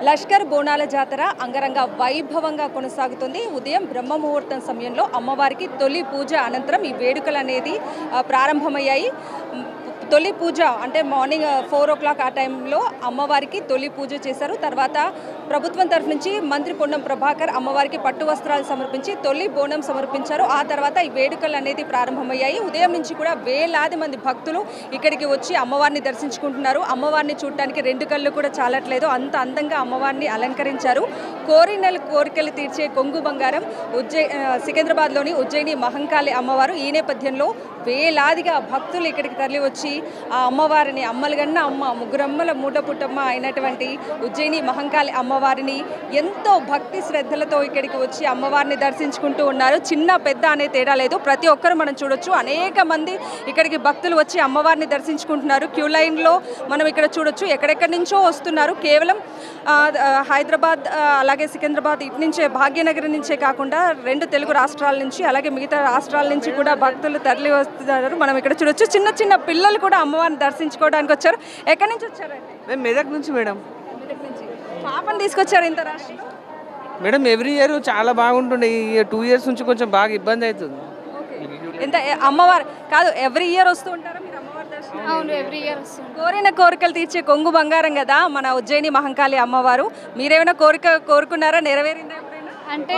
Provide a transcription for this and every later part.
లష్కర్ బోనాల జాతర అంగరంగ వైభవంగా కొనసాగుతుంది. ఉదయం బ్రహ్మ ముహూర్తం సమయంలో అమ్మవారికి తొలి పూజ అనంతరం ఈ వేడుకలు అనేది ప్రారంభమయ్యాయి. తొలి పూజ అంటే మార్నింగ్ 4 o'clock ఆ టైంలో అమ్మవారికి తొలి పూజ చేశారు. తర్వాత ప్రభుత్వం తరఫు నుంచి మంత్రి పొన్నం ప్రభాకర్ అమ్మవారికి పట్టు వస్త్రాలు సమర్పించి తొలి బోనం సమర్పించారు. ఆ తర్వాత ఈ వేడుకలు అనేది ప్రారంభమయ్యాయి. ఉదయం నుంచి కూడా వేలాది మంది భక్తులు ఇక్కడికి వచ్చి అమ్మవారిని దర్శించుకుంటున్నారు. అమ్మవారిని చూడటానికి 2 కళ్ళు కూడా చాలట్లేదు, అంత అందంగా అమ్మవారిని అలంకరించారు. కోరికలు తీర్చే కొంగు బంగారం సికింద్రాబాద్లోని ఉజ్జయిని మహంకాళి అమ్మవారు. ఈ నేపథ్యంలో వేలాదిగా భక్తులు ఇక్కడికి తరలి వచ్చి ఆ అమ్మవారిని అమ్మలుగన్న అమ్మ ముగ్గురమ్మల మూడపుట్టమ్మ అయినటువంటి ఉజ్జయిని మహంకాళి అమ్మవారిని ఎంతో భక్తి శ్రద్ధలతో ఇక్కడికి వచ్చి అమ్మవారిని దర్శించుకుంటూ ఉన్నారు. చిన్న పెద్ద అనే తేడా లేదు, ప్రతి ఒక్కరు మనం చూడొచ్చు. అనేక మంది ఇక్కడికి భక్తులు వచ్చి అమ్మవారిని దర్శించుకుంటున్నారు. క్యూ లైన్లో మనం ఇక్కడ చూడొచ్చు, ఎక్కడెక్కడి నుంచో వస్తున్నారు. కేవలం హైదరాబాద్ అలాగే సికింద్రాబాద్ ఇటు నుంచే భాగ్యనగరం నుంచే కాకుండా 2 తెలుగు రాష్ట్రాల నుంచి అలాగే మిగతా రాష్ట్రాల నుంచి కూడా భక్తులు తరలి వస్తున్నారు. మనం ఇక్కడ చూడొచ్చు, చిన్న చిన్న పిల్లలు కూడా అమ్మవారిని దర్శించుకోవడానికి వచ్చారు. ఎక్కడి నుంచి వచ్చారండి? మేము మెదక్ నుంచి మేడం. మెదక్ నుంచి పాపను తీసుకొచ్చారు ఇంత రాష్ట్రంలో? మేడం ఎవ్రీ ఇయర్ చాలా బాగుంటుండే, ఈ 2 years నుంచి కొంచెం బాగా ఇబ్బంది అవుతుంది. ఎంత అమ్మవారు కాదు, ఎవ్రీ ఇయర్ వస్తూ ఉంటారా మీరు అమ్మవారి దర్శనం? అవును, ఎవ్రీ ఇయర్ వస్తుంది. కోరిన కోరికలు తీర్చే కొంగు బంగారం కదా మన ఉజ్జయిని మహంకాళి అమ్మవారు. మీరేమైనా కోరుకున్నారా? నెరవేరిందా ఎప్పుడైనా? అంటే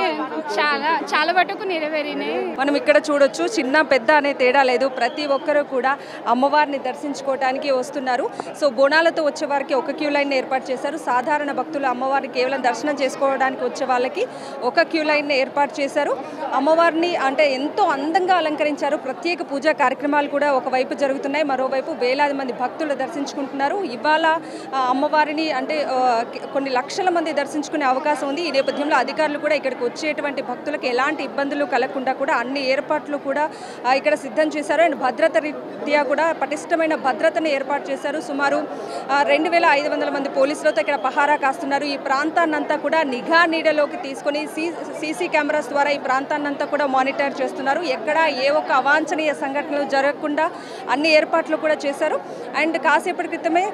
చాలా మటుకు నెరవేరినాయి. మనం ఇక్కడ చూడొచ్చు, చిన్న పెద్ద అనే తేడా లేదు, ప్రతి ఒక్కరూ కూడా అమ్మవారిని దర్శించుకోవడానికి వస్తున్నారు. సో బోనాలతో వచ్చే వారికి ఒక క్యూ లైన్ ఏర్పాటు చేశారు. సాధారణ భక్తులు అమ్మవారిని కేవలం దర్శనం చేసుకోవడానికి వచ్చే వాళ్ళకి ఒక క్యూ లైన్ ఏర్పాటు చేశారు. అమ్మవారిని అంటే ఎంతో అందంగా అలంకరించారు. ప్రత్యేక పూజా కార్యక్రమాలు కూడా ఒకవైపు జరుగుతున్నాయి, మరోవైపు వేలాది మంది భక్తులు దర్శించుకుంటున్నారు. ఇవాళ అమ్మవారిని అంటే కొన్ని లక్షల మంది దర్శించుకునే అవకాశం ఉంది. ఈ నేపథ్యంలో అధికారులు కూడా ఇక్కడికి వచ్చేటువంటి భక్తులకు ఎలాంటి ఇబ్బందులు కలగకుండా కూడా అన్ని ఏర్పాట్లు కూడా ఇక్కడ సిద్ధం చేశారు. అండ్ భద్రత రీత్యా కూడా పటిష్టమైన భద్రతను ఏర్పాటు చేశారు. సుమారు 2500 మంది పోలీసులతో ఇక్కడ పహారా కాస్తున్నారు. ఈ ప్రాంతాన్నంతా కూడా నిఘా నీడలోకి తీసుకొని సీసీ కెమెరాస్ ద్వారా ఈ ప్రాంతాన్నంతా కూడా మానిటర్ చేస్తున్నారు. ఎక్కడ ఏ ఒక్క అవాంఛనీయ సంఘటనలు జరగకుండా అన్ని ఏర్పాట్లు కూడా చేశారు. అండ్ కాసేపటి క్రితమే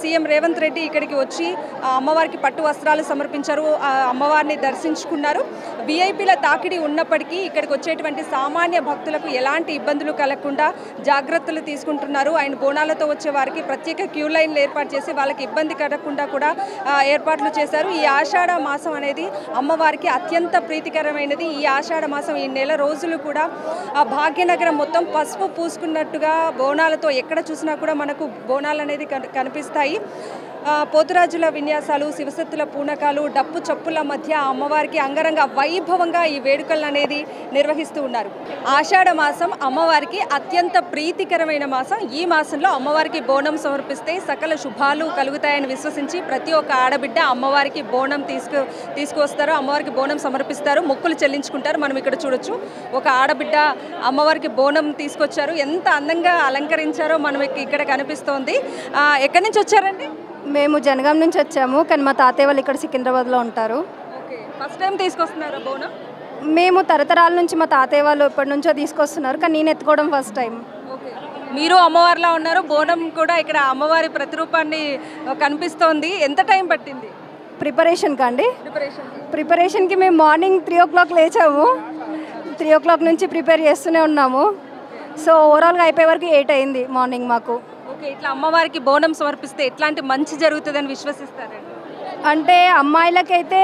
సీఎం రేవంత్ రెడ్డి ఇక్కడికి వచ్చి అమ్మవారికి పట్టు వస్త్రాలు సమర్పించారు, అమ్మవారిని దర్శించుకున్నారు. విఐపీల తాకిడి ఉన్నప్పటికీ ఇక్కడికి వచ్చేటువంటి సామాన్య భక్తులకు ఎలాంటి ఇబ్బందులు కలగకుండా జాగ్రత్తలు తీసుకుంటున్నారు. ఆయన బోనాలతో వచ్చే వారికి ప్రత్యేక క్యూ లైన్లు ఏర్పాటు చేసి వాళ్ళకి ఇబ్బంది కలగకుండా కూడా ఏర్పాట్లు చేశారు. ఈ ఆషాఢ మాసం అనేది అమ్మవారికి అత్యంత ప్రీతికరమైనది. ఈ ఆషాఢ మాసం ఈ నెల రోజులు కూడా భాగ్యనగరం మొత్తం పసుపు పూసుకున్నట్టుగా బోనాలతో ఎక్కడ చూసినా కూడా మనకు బోనాలు అనేది కనిపిస్తాయి. పోతురాజుల విన్యాసాలు, శివసత్తుల పూనకాలు, డప్పు చప్పుల మధ్య అమ్మవారికి అంగరంగ వైభవంగా ఈ వేడుకలు అనేది నిర్వహిస్తూ ఉన్నారు. ఆషాఢ మాసం అమ్మవారికి అత్యంత ప్రీతికరమైన మాసం. ఈ మాసంలో అమ్మవారికి బోనం సమర్పిస్తే సకల శుభాలు కలుగుతాయని విశ్వసించి ప్రతి ఒక్క ఆడబిడ్డ అమ్మవారికి బోనం తీసుకువస్తారు, అమ్మవారికి బోనం సమర్పిస్తారు, మొక్కులు చెల్లించుకుంటారు. మనం ఇక్కడ చూడొచ్చు, ఒక ఆడబిడ్డ అమ్మవారికి బోనం తీసుకొచ్చారు. ఎంత అందంగా అలంకరించారో మనం ఇక్కడ కనిపిస్తోంది. ఎక్కడి నుంచి వచ్చారండి? మేము జనగాం నుంచి వచ్చాము, కానీ మా తాతయ్య వాళ్ళు ఇక్కడ సికింద్రాబాద్లో ఉంటారు. ఫస్ట్ టైం తీసుకొస్తున్నారు బోనం? మేము తరతరాల నుంచి మా తాతయ్య వాళ్ళు ఎప్పటి నుంచో తీసుకొస్తున్నారు, కానీ నేను ఎత్తుకోవడం ఫస్ట్ టైం. మీరు అమ్మవారిలా ఉన్నారు, బోనం కూడా ఇక్కడ అమ్మవారి ప్రతిరూపాన్ని కనిపిస్తోంది. ఎంత టైం పట్టింది ప్రిపరేషన్కి అండి? ప్రిపరేషన్కి మేము మార్నింగ్ 3 o'clock లేచాము. 3 o'clock నుంచి ప్రిపేర్ చేస్తూనే ఉన్నాము. సో ఓవరాల్గా అయిపోయే వరకు 8 అయింది మార్నింగ్ మాకు. ఓకే, ఇట్లా అమ్మవారికి బోనం సమర్పిస్తే ఎట్లాంటి మంచి జరుగుతుందని విశ్వసిస్తారండి? అంటే అమ్మాయిలకైతే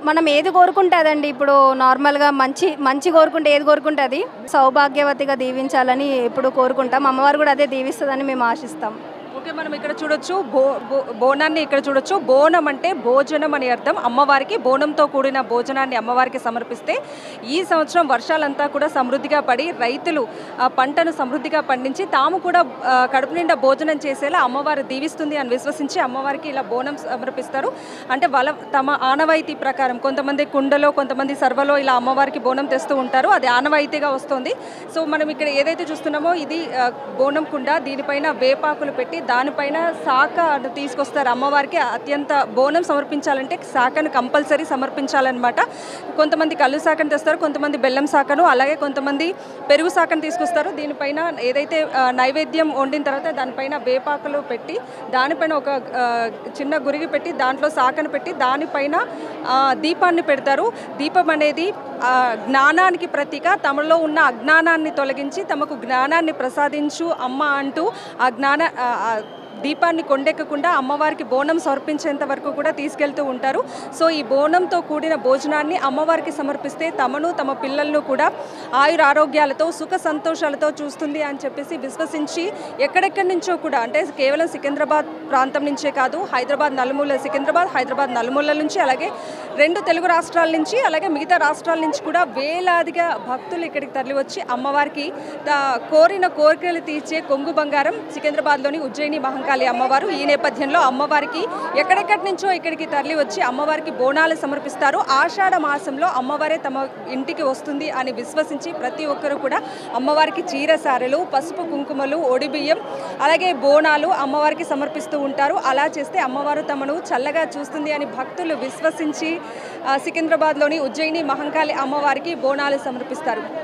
మనం ఏది కోరుకుంటే అదండి. ఇప్పుడు నార్మల్గా మంచి కోరుకుంటే ఏది కోరుకుంటే అది సౌభాగ్యవతిగా దీవించాలని ఎప్పుడు కోరుకుంటాం. అమ్మవారు కూడా అదే దీవిస్తుందని మేము ఆశిస్తాం. ఓకే, మనం ఇక్కడ చూడొచ్చు బోనాన్ని ఇక్కడ చూడొచ్చు. బోనం అంటే భోజనం అని అర్థం. అమ్మవారికి బోనంతో కూడిన భోజనాన్ని అమ్మవారికి సమర్పిస్తే ఈ సంవత్సరం వర్షాలంతా కూడా సమృద్ధిగా పడి రైతులు పంటను సమృద్ధిగా పండించి తాము కూడా కడుపు నిండా భోజనం చేసేలా అమ్మవారు దీవిస్తుంది అని విశ్వసించి అమ్మవారికి ఇలా బోనం సమర్పిస్తారు. అంటే తమ ఆనవాయితీ ప్రకారం కొంతమంది కుండలో, కొంతమంది సర్వలో ఇలా అమ్మవారికి బోనం తెస్తూ ఉంటారు. అది ఆనవాయితీగా వస్తుంది. సో మనం ఇక్కడ ఏదైతే చూస్తున్నామో ఇది బోనం కుండ. దీనిపైన వేపాకులు పెట్టి దానిపైన శాఖ తీసుకొస్తారు అమ్మవారికి. అత్యంత బోనం సమర్పించాలంటే శాఖను కంపల్సరీ సమర్పించాలన్నమాట. కొంతమంది కళ్ళు శాఖను తెస్తారు, కొంతమంది బెల్లం శాఖను, అలాగే కొంతమంది పెరుగు శాఖను తీసుకొస్తారు. దీనిపైన ఏదైతే నైవేద్యం వండిన తర్వాత దానిపైన వేపాకులు పెట్టి దానిపైన ఒక చిన్న గురిగి పెట్టి దాంట్లో శాఖను పెట్టి దానిపైన దీపాన్ని పెడతారు. దీపం అనేది జ్ఞానానికి ప్రతీక. తమలో ఉన్న అజ్ఞానాన్ని తొలగించి తమకు జ్ఞానాన్ని ప్రసాదించు అమ్మ అంటూ ఆ దీపాన్ని కొండెక్కకుండా అమ్మవారికి బోనం సమర్పించేంత వరకు కూడా తీసుకెళ్తూ ఉంటారు. సో ఈ బోనంతో కూడిన భోజనాన్ని అమ్మవారికి సమర్పిస్తే తమను తమ పిల్లలను కూడా ఆయుర ఆరోగ్యాలతో సుఖ సంతోషాలతో చూస్తుంది అని చెప్పేసి విశ్వసించి ఎక్కడెక్కడి నుంచో కూడా, అంటే కేవలం సికింద్రాబాద్ ప్రాంతం నుంచే కాదు, హైదరాబాద్ నలుమూలల నుంచి, అలాగే 2 తెలుగు రాష్ట్రాల నుంచి, అలాగే మిగతా రాష్ట్రాల నుంచి కూడా వేలాదిగా భక్తులు ఇక్కడికి తరలివచ్చి అమ్మవారికి కోరిన కోరికలు తీర్చే కొంగు బంగారం సికింద్రాబాద్లోని ఉజ్జయిని మహంకాళి అమ్మవారు. ఈ నేపథ్యంలో అమ్మవారికి ఎక్కడెక్కడి నుంచో ఇక్కడికి తరలి వచ్చి అమ్మవారికి బోనాలు సమర్పిస్తారు. ఆషాఢ మాసంలో అమ్మవారే తమ ఇంటికి వస్తుంది అని విశ్వసించి ప్రతి ఒక్కరు కూడా అమ్మవారికి చీరసారెలు, పసుపు కుంకుమలు, ఒడిబియ్యం, అలాగే బోనాలు అమ్మవారికి సమర్పిస్తూ ఉంటారు. అలా చేస్తే అమ్మవారు తమను చల్లగా చూస్తుంది అని భక్తులు విశ్వసించి సికింద్రాబాద్లోని ఉజ్జయిని మహంకాళి అమ్మవారికి బోనాలు సమర్పిస్తారు.